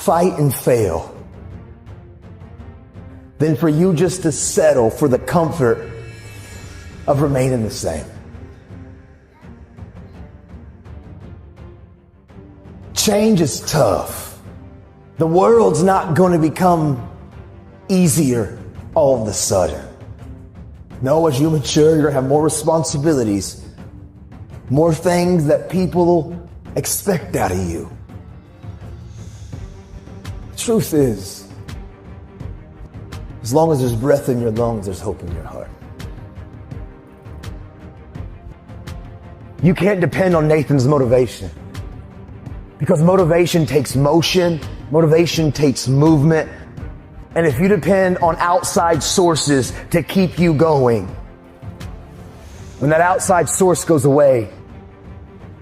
fight and fail than for you just to settle for the comfort of remaining the same. Change is tough. The world's not going to become easier all of a sudden. No, as you mature, you're going to have more responsibilities, more things that people expect out of you. The truth is, as long as there's breath in your lungs, there's hope in your heart. You can't depend on Nathan's motivation, because motivation takes motion, motivation takes movement. And if you depend on outside sources to keep you going, when that outside source goes away,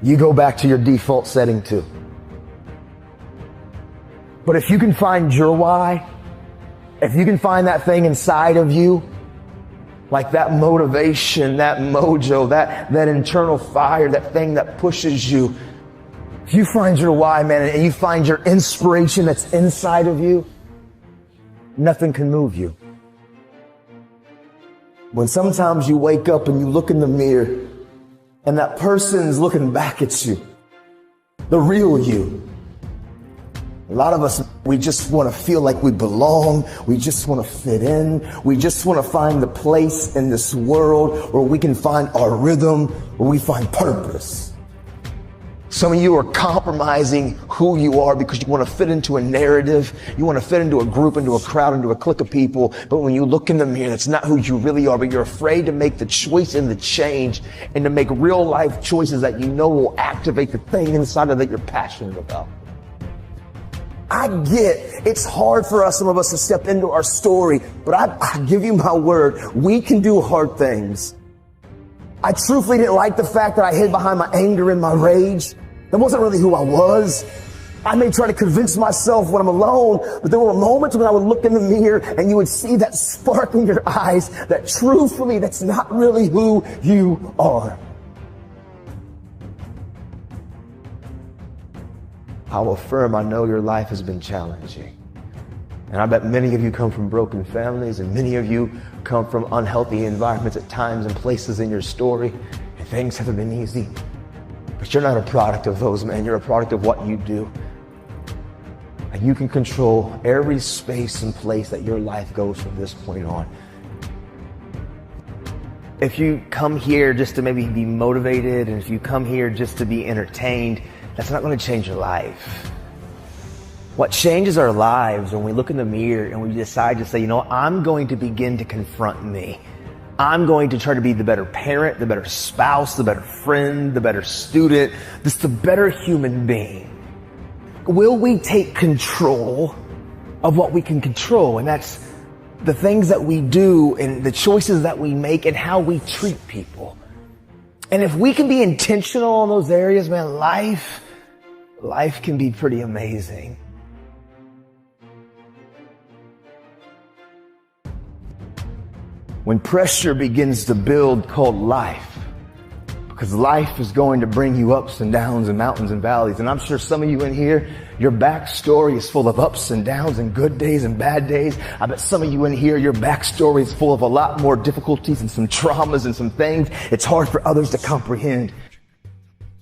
you go back to your default setting too. But if you can find your why, if you can find that thing inside of you, like that motivation, that mojo, that internal fire, that thing that pushes you, if you find your why, man, and you find your inspiration that's inside of you, nothing can move you. When sometimes you wake up and you look in the mirror and that person's looking back at you, the real you. A lot of us, we just want to feel like we belong. We just want to fit in. We just want to find the place in this world where we can find our rhythm, where we find purpose. Some of you are compromising who you are because you want to fit into a narrative. You want to fit into a group, into a crowd, into a clique of people. But when you look in the mirror, that's not who you really are. But you're afraid to make the choice and the change and to make real life choices that you know will activate the thing inside of that you're passionate about. I get it's hard for us, some of us, to step into our story. But I give you my word, we can do hard things. I truthfully didn't like the fact that I hid behind my anger and my rage. That wasn't really who I was. I may try to convince myself when I'm alone, but there were moments when I would look in the mirror and you would see that spark in your eyes that truthfully, that's not really who you are. I'll affirm, I know your life has been challenging. And I bet many of you come from broken families, and many of you come from unhealthy environments at times and places in your story, and things haven't been easy. But you're not a product of those, man. You're a product of what you do. And you can control every space and place that your life goes from this point on. If you come here just to maybe be motivated, and if you come here just to be entertained, that's not going to change your life. What changes our lives when we look in the mirror and we decide to say, you know, I'm going to begin to confront me. I'm going to try to be the better parent, the better spouse, the better friend, the better student, just the better human being. Will we take control of what we can control? And that's the things that we do and the choices that we make and how we treat people. And if we can be intentional in those areas, man, life can be pretty amazing. When pressure begins to build called life, because life is going to bring you ups and downs and mountains and valleys. And I'm sure some of you in here, your backstory is full of ups and downs and good days and bad days. I bet some of you in here, your backstory is full of a lot more difficulties and some traumas and some things it's hard for others to comprehend.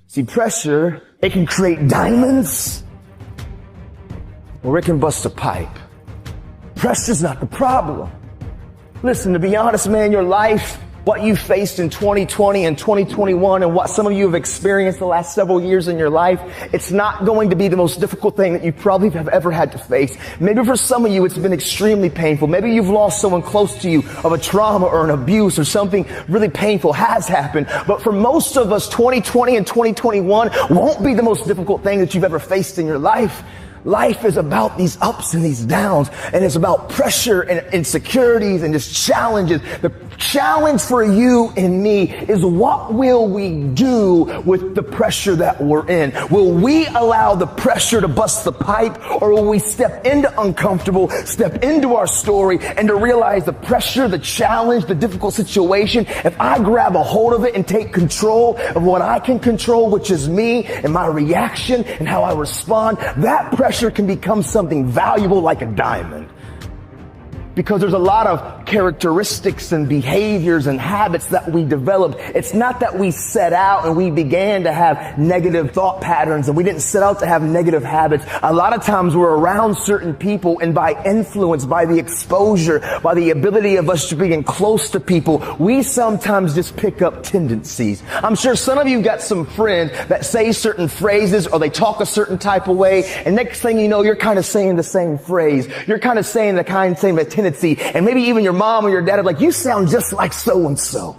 See, pressure, it can create diamonds or it can bust a pipe. Pressure's not the problem. Listen, to be honest, man, your life, what you faced in 2020 and 2021 and what some of you have experienced the last several years in your life, it's not going to be the most difficult thing that you probably have ever had to face. Maybe for some of you, it's been extremely painful. Maybe you've lost someone close to you of a trauma or an abuse or something really painful has happened. But for most of us, 2020 and 2021 won't be the most difficult thing that you've ever faced in your life. Life is about these ups and these downs, and it's about pressure and insecurities and just challenges. The challenge for you and me is, what will we do with the pressure that we're in? Will we allow the pressure to bust the pipe, or will we step into uncomfortable, step into our story, and to realize the pressure, the challenge, the difficult situation, if I grab a hold of it and take control of what I can control, which is me and my reaction and how I respond, that pressure can become something valuable like a diamond. Because there's a lot of characteristics and behaviors and habits that we develop. It's not that we set out and we began to have negative thought patterns, and we didn't set out to have negative habits. A lot of times we're around certain people, and by influence, by the exposure, by the ability of us to being close to people, we sometimes just pick up tendencies. I'm sure some of you got some friends that say certain phrases, or they talk a certain type of way, and next thing you know, you're kind of saying the same phrase. You're kind of saying the same tendency. And maybe even your mom or your dad are like, you sound just like so-and-so.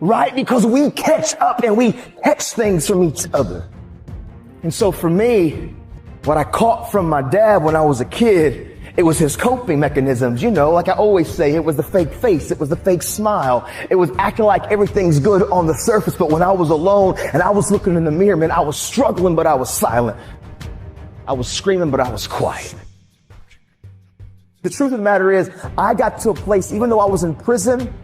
Right? Because we catch up and we catch things from each other. And so for me, what I caught from my dad when I was a kid, it was his coping mechanisms. You know, like I always say, it was the fake face. It was the fake smile. It was acting like everything's good on the surface. But when I was alone and I was looking in the mirror, man, I was struggling, but I was silent. I was screaming, but I was quiet. The truth of the matter is, I got to a place, even though I was in prison,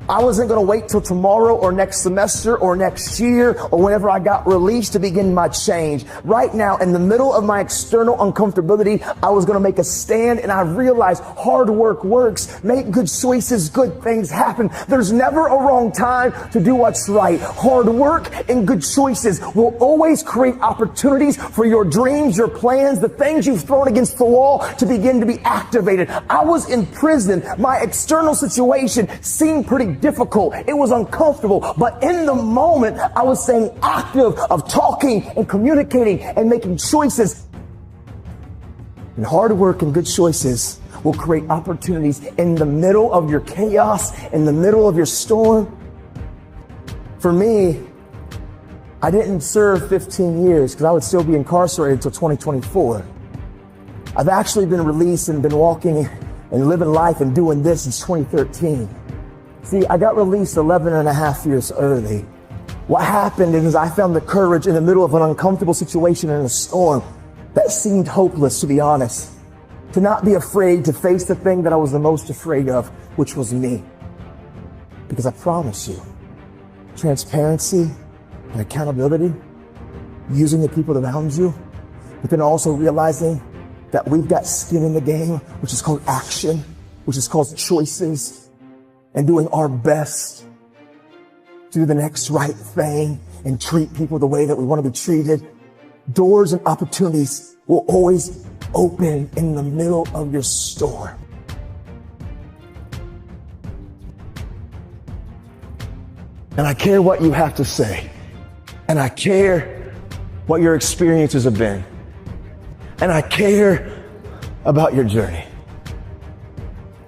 I wasn't going to wait till tomorrow or next semester or next year or whenever I got released to begin my change. Right now, in the middle of my external uncomfortability, I was going to make a stand, and I realized hard work works. Make good choices, good things happen. There's never a wrong time to do what's right. Hard work and good choices will always create opportunities for your dreams, your plans, the things you've thrown against the wall to begin to be activated. I was in prison. My external situation seemed pretty difficult. It was uncomfortable. But in the moment, I was staying active of talking and communicating and making choices. And hard work and good choices will create opportunities in the middle of your chaos, in the middle of your storm. For me, I didn't serve 15 years because I would still be incarcerated until 2024. I've actually been released and been walking and living life and doing this since 2013. See, I got released 11 and a half years early. What happened is I found the courage in the middle of an uncomfortable situation in a storm that seemed hopeless, to be honest, to not be afraid to face the thing that I was the most afraid of, which was me. Because I promise you, transparency and accountability, using the people around you, but then also realizing that we've got skin in the game, which is called action, which is called choices, and doing our best to do the next right thing and treat people the way that we want to be treated. Doors and opportunities will always open in the middle of your storm. And I care what you have to say. And I care what your experiences have been. And I care about your journey.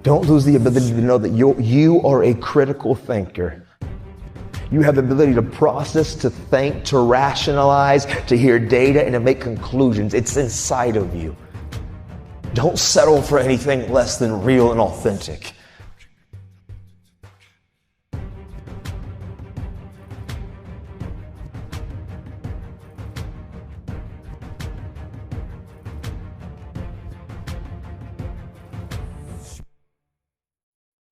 Don't lose the ability to know that you are a critical thinker. You have the ability to process, to think, to rationalize, to hear data, and to make conclusions. It's inside of you. Don't settle for anything less than real and authentic.